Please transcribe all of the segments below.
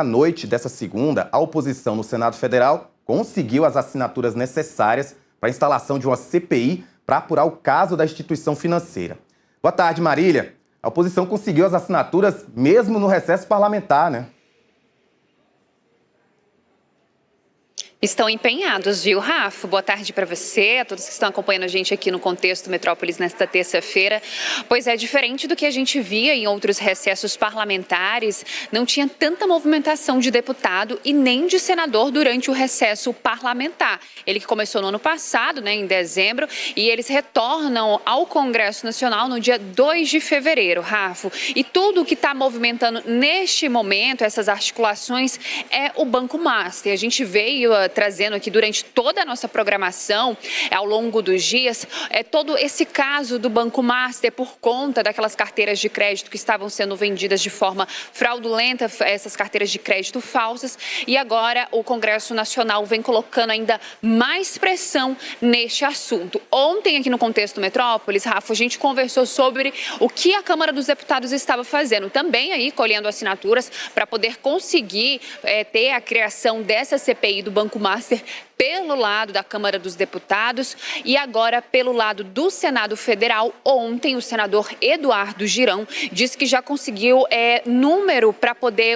À noite dessa segunda, a oposição no Senado Federal conseguiu as assinaturas necessárias para a instalação de uma CPI para apurar o caso da instituição financeira. Boa tarde, Marília. A oposição conseguiu as assinaturas mesmo no recesso parlamentar, né? Estão empenhados, viu, Rafa? Boa tarde para você, a todos que estão acompanhando a gente aqui no Contexto Metrópolis nesta terça-feira. Pois é, diferente do que a gente via em outros recessos parlamentares, não tinha tanta movimentação de deputado e nem de senador durante o recesso parlamentar. Ele que começou no ano passado, em dezembro, e eles retornam ao Congresso Nacional no dia 2 de fevereiro, Rafa. E tudo o que está movimentando neste momento, essas articulações, é o Banco Master. A gente veio trazendo aqui durante toda a nossa programação, ao longo dos dias, todo esse caso do Banco Master por conta daquelas carteiras de crédito que estavam sendo vendidas de forma fraudulenta, essas carteiras de crédito falsas, e agora o Congresso Nacional vem colocando ainda mais pressão neste assunto. Ontem, aqui no Contexto Metrópolis, Rafa, a gente conversou sobre o que a Câmara dos Deputados estava fazendo, também aí colhendo assinaturas para poder conseguir ter a criação dessa CPI do Banco Master pelo lado da Câmara dos Deputados e agora pelo lado do Senado Federal. Ontem o senador Eduardo Girão disse que já conseguiu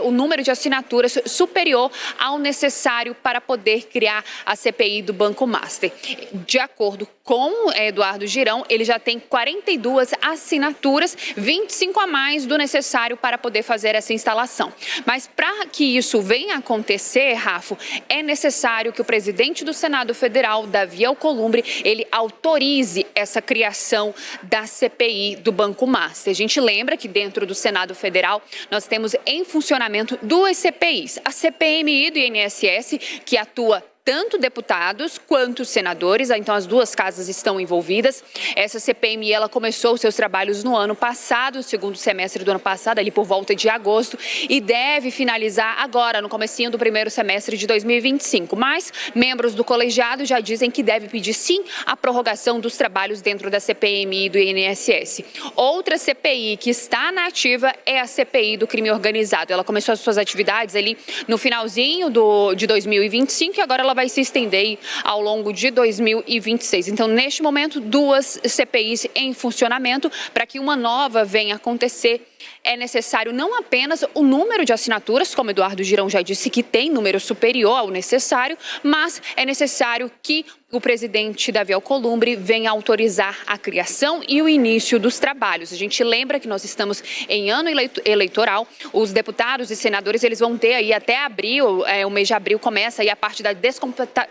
o número de assinaturas superior ao necessário para poder criar a CPI do Banco Master. De acordo com Eduardo Girão, ele já tem 42 assinaturas, 25 a mais do necessário para poder fazer essa instalação. Mas para que isso venha a acontecer, Rafa, é necessário que o presidente do Senado Federal, Davi Alcolumbre, ele autorize essa criação da CPI do Banco Master. A gente lembra que dentro do Senado Federal nós temos em funcionamento duas CPIs, a CPMI do INSS, que atua tanto deputados quanto senadores, então as duas casas estão envolvidas. Essa CPMI, ela começou os seus trabalhos no ano passado, segundo semestre do ano passado, ali por volta de agosto, e deve finalizar agora, no comecinho do primeiro semestre de 2025. Mas membros do colegiado já dizem que deve pedir sim a prorrogação dos trabalhos dentro da CPMI do INSS. Outra CPI que está na ativa é a CPI do crime organizado. Ela começou as suas atividades ali no finalzinho de 2025 e agora ela vai se estender ao longo de 2026. Então, neste momento, duas CPIs em funcionamento. Para que uma nova venha a acontecer, é necessário não apenas o número de assinaturas, como Eduardo Girão já disse que tem número superior ao necessário, mas é necessário que o presidente Davi Alcolumbre venha autorizar a criação e o início dos trabalhos. A gente lembra que nós estamos em ano eleitoral, os deputados e senadores eles vão ter aí até abril, o mês de abril começa aí a parte da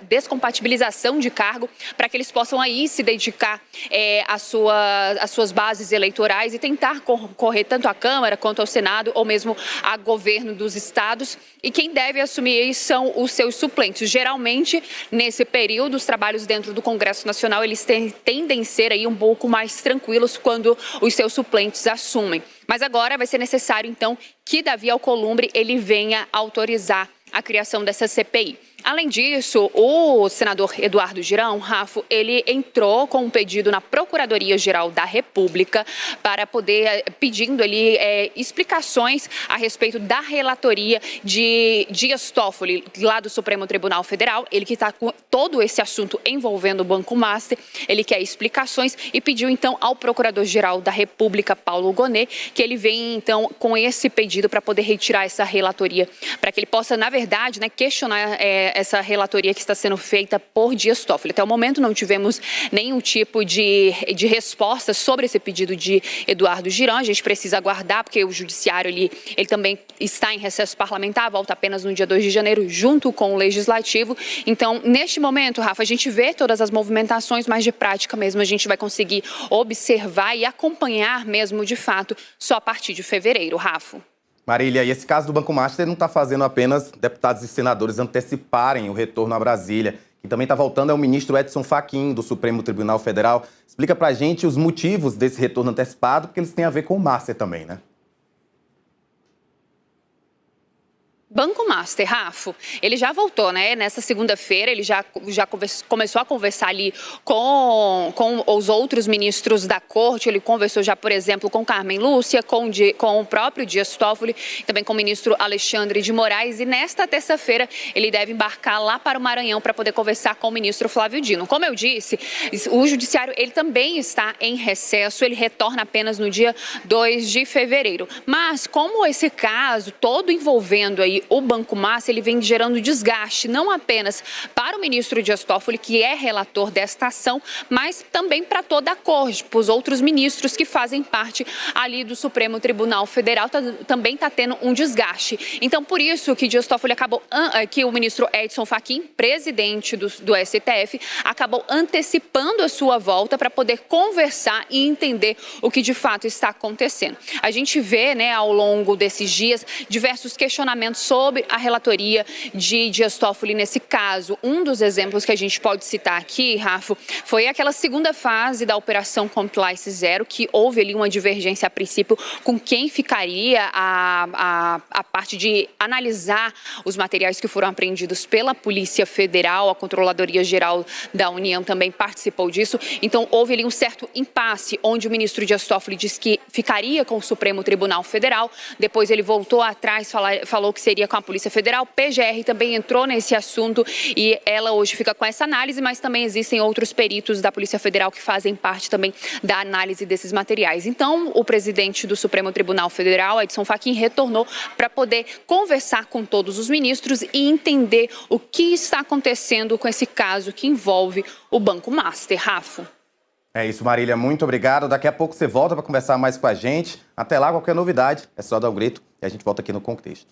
descompatibilização de cargo, para que eles possam aí se dedicar às suas bases eleitorais e tentar concorrer tanto à Câmara quanto ao Senado ou mesmo a governo dos estados. E quem deve assumir são os seus suplentes. Geralmente, nesse período, os trabalhos dentro do Congresso Nacional, eles tendem a ser aí um pouco mais tranquilos quando os seus suplentes assumem. Mas agora vai ser necessário, então, que Davi Alcolumbre ele venha autorizar a criação dessa CPI. Além disso, o senador Eduardo Girão, Rafa, ele entrou com um pedido na Procuradoria-Geral da República para poder, pedindo ali explicações a respeito da relatoria de Dias Toffoli, lá do Supremo Tribunal Federal. Ele que está com todo esse assunto envolvendo o Banco Master, ele quer explicações e pediu então ao Procurador-Geral da República, Paulo Gonet, que ele venha então com esse pedido para poder retirar essa relatoria, para que ele possa, na verdade, questionar essa relatoria que está sendo feita por Dias Toffoli. Até o momento não tivemos nenhum tipo de resposta sobre esse pedido de Eduardo Girão. A gente precisa aguardar, porque o judiciário ele também está em recesso parlamentar, volta apenas no dia 2 de janeiro, junto com o Legislativo. Então, neste momento, Rafa, a gente vê todas as movimentações, mas de prática mesmo a gente vai conseguir observar e acompanhar mesmo, de fato, só a partir de fevereiro, Rafa. Marília, e esse caso do Banco Master não está fazendo apenas deputados e senadores anteciparem o retorno a Brasília. Quem também está voltando é o ministro Edson Fachin, do Supremo Tribunal Federal. Explica para a gente os motivos desse retorno antecipado, porque eles têm a ver com o Master também, né? Banco Master, Rafo, ele já voltou, né? Nessa segunda-feira, ele já começou a conversar ali com os outros ministros da corte. Ele conversou já, por exemplo, com Carmen Lúcia, com o próprio Dias Toffoli, também com o ministro Alexandre de Moraes. E nesta terça-feira, ele deve embarcar lá para o Maranhão para poder conversar com o ministro Flávio Dino. Como eu disse, o judiciário ele também está em recesso, ele retorna apenas no dia 2 de fevereiro. Mas como esse caso todo envolvendo aí o Banco Master, ele vem gerando desgaste, não apenas para o ministro Dias Toffoli, que é relator desta ação, mas também para toda a corte, para os outros ministros que fazem parte ali do Supremo Tribunal Federal, também está tendo um desgaste. Então, por isso que Dias Toffoli que o ministro Edson Fachin, presidente do STF, acabou antecipando a sua volta para poder conversar e entender o que de fato está acontecendo. A gente vê, né, ao longo desses dias, diversos questionamentos sobre a relatoria de Dias Toffoli nesse caso. Um dos exemplos que a gente pode citar aqui, Rafa, foi aquela segunda fase da Operação Compliance Zero, que houve ali uma divergência a princípio com quem ficaria a parte de analisar os materiais que foram apreendidos pela Polícia Federal. A Controladoria Geral da União também participou disso. Então, houve ali um certo impasse, onde o ministro Dias Toffoli disse que ficaria com o Supremo Tribunal Federal. Depois ele voltou atrás, falou que seria com a Polícia Federal. PGR também entrou nesse assunto e ela hoje fica com essa análise, mas também existem outros peritos da Polícia Federal que fazem parte também da análise desses materiais. Então, o presidente do Supremo Tribunal Federal, Edson Fachin, retornou para poder conversar com todos os ministros e entender o que está acontecendo com esse caso que envolve o Banco Master. Rafa. É isso, Marília. Muito obrigado. Daqui a pouco você volta para conversar mais com a gente. Até lá, qualquer novidade, é só dar um grito e a gente volta aqui no Contexto.